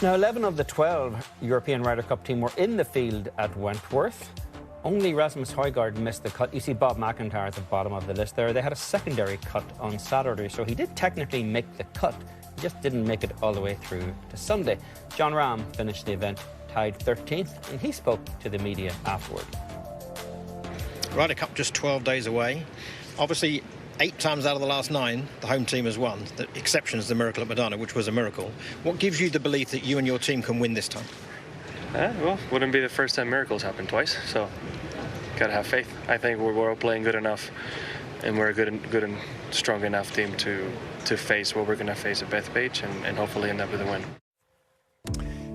Now, 11 of the 12 European Ryder Cup team were in the field at Wentworth. Only Rasmus Højgaard missed the cut. You see Bob McIntyre at the bottom of the list there. They had a secondary cut on Saturday, so he did technically make the cut. He just didn't make it all the way through to Sunday. John Rahm finished the event tied 13th, and he spoke to the media afterward. Ryder Cup just 12 days away. Obviously, 8 times out of the last 9, the home team has won. The exception is the miracle at Medina, which was a miracle. What gives you the belief that you and your team can win this time? Well, wouldn't be the first time miracles happen twice, so gotta have faith. I think we're all playing good enough, and we're a good and strong enough team to face what we're going to face at Bethpage and hopefully end up with a win.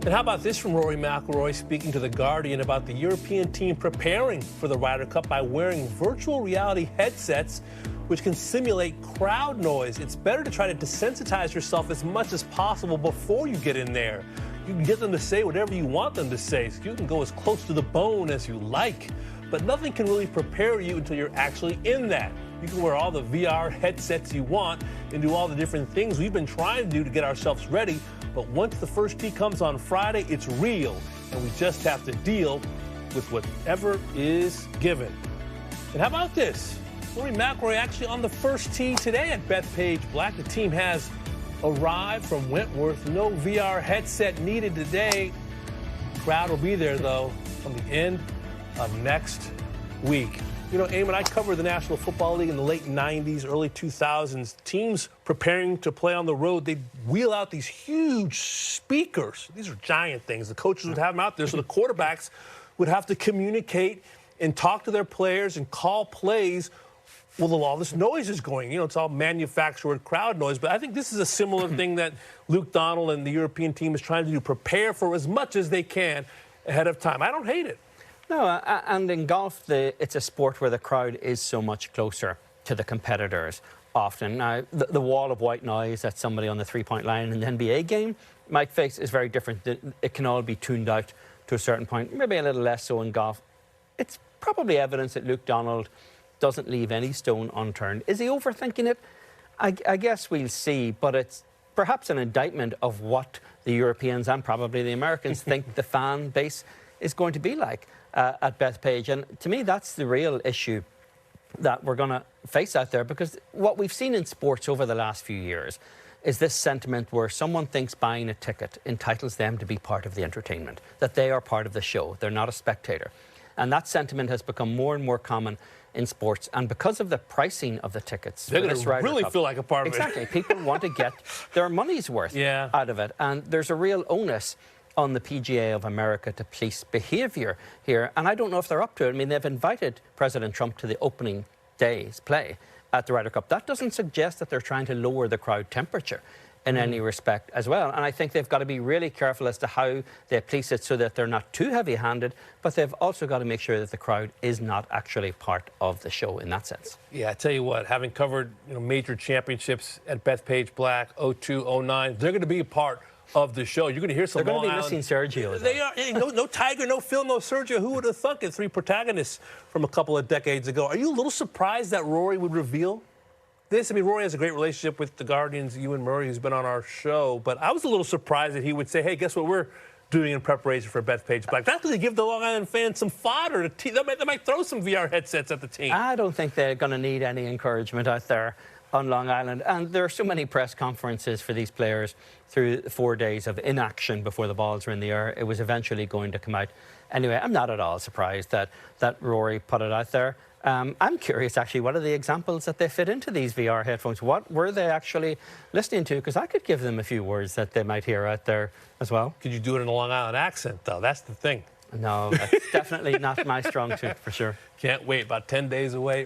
And how about this from Rory McIlroy speaking to The Guardian about the European team preparing for the Ryder Cup by wearing virtual reality headsets which can simulate crowd noise. It's better to try to desensitize yourself as much as possible before you get in there. You can get them to say whatever you want them to say, so you can go as close to the bone as you like. But nothing can really prepare you until you're actually in that. You can wear all the VR headsets you want and do all the different things we've been trying to do to get ourselves ready. But once the first tee comes on Friday, it's real, and we just have to deal with whatever is given. And how about this? Rory McIlroy actually on the first tee today at Bethpage Black. The team has arrived from Wentworth. No VR headset needed today. Crowd will be there, though, from the end of next week. You know, Eamon, I covered the National Football League in the late 90s, early 2000s. Teams preparing to play on the road, they'd wheel out these huge speakers. These are giant things. The coaches would have them out there, so the quarterbacks would have to communicate and talk to their players and call plays. Well, all this noise is going. You know, it's all manufactured crowd noise. But I think this is a similar thing that Luke Donald and the European team is trying to do, prepare for as much as they can ahead of time. I don't hate it. No, and in golf, it's a sport where the crowd is so much closer to the competitors often. Now, the wall of white noise that somebody on the three-point line in the NBA game might face is very different. It can all be tuned out to a certain point, maybe a little less so in golf. It's probably evidence that Luke Donald doesn't leave any stone unturned. Is he overthinking it? I guess we'll see, but it's perhaps an indictment of what the Europeans and probably the Americans think the fan base is going to be like at Bethpage. And to me, that's the real issue that we're going to face out there, because what we've seen in sports over the last few years is this sentiment where someone thinks buying a ticket entitles them to be part of the entertainment, that they are part of the show, they're not a spectator. And that sentiment has become more and more common in sports, and because of the pricing of the tickets, they're going to really feel like a part of it. Exactly. People want to get their money's worth out of it, and there's a real onus on the PGA of America to police behaviour here, and I don't know if they're up to it. I mean, they've invited President Trump to the opening day's play at the Ryder Cup. That doesn't suggest that they're trying to lower the crowd temperature in any respect as well. And I think they've got to be really careful as to how they police it so that they're not too heavy-handed, but they've also got to make sure that the crowd is not actually part of the show in that sense. Yeah, I tell you what, having covered major championships at Bethpage Black, 02, 09, they're going to be a part of the show. You're going to hear some Long Island. They're going to be missing Sergio. They are. Hey, no Tiger, no Phil, no Sergio. Who would have thunk it? 3 protagonists from a couple of decades ago. Are you a little surprised that Rory would reveal this? I mean, Rory has a great relationship with the Guardian's Ewan Murray, who's been on our show, but I was a little surprised that he would say, hey, guess what we're doing in preparation for Bethpage Black. That's going to give the Long Island fans some fodder. They might throw some VR headsets at the team. I don't think they're going to need any encouragement out there on Long Island. And there are so many press conferences for these players through 4 days of inaction before the balls were in the air. It was eventually going to come out. Anyway, I'm not at all surprised that Rory put it out there. I'm curious, actually, what are the examples that they fit into these VR headphones? What were they actually listening to? Because I could give them a few words that they might hear out there as well. Could you do it in a Long Island accent, though? That's the thing. No, that's definitely not my strong suit, for sure. Can't wait. About 10 days away.